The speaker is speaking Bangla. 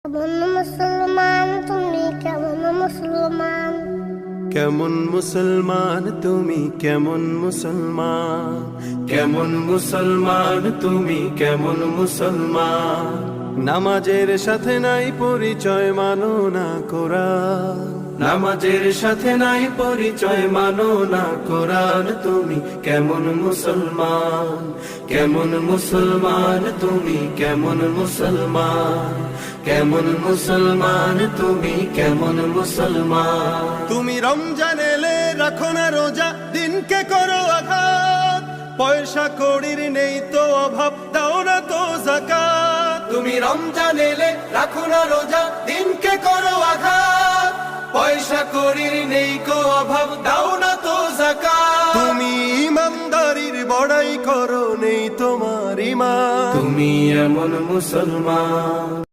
কেমন মুসলমান তুমি, কেমন মুসলমান? কেমন মুসলমান তুমি, কেমন মুসলমান? কেমন মুসলমান তুমি, কেমন মুসলমান? নামাজের সাথে নাই পরিচয়, মানো না কোরআন। নামাজের সাথে নাই পরিচয়, মানো না কোরআন। তুমি কেমন মুসলমান? কেমন মুসলমান তুমি, কেমন মুসলমান? কেমন মুসলমান তুমি, কেমন মুসলমান? তুমি রমজান এলে রাখো না রোজা, দিনকে করো আঘাত। পয়সা কড়ির নেই তো অভাব, দাও না তো যাকাত। তুমি রমজান এলে রাখো না রোজা, দিনকে করো আঘাত। পয়সা কড়ির নেই কো অভাব, দাও না তো যাকাত। তুমি ইমানদারির বড়াই করো, নেই তোমার ঈমান। তুমি এমন মুসলমান।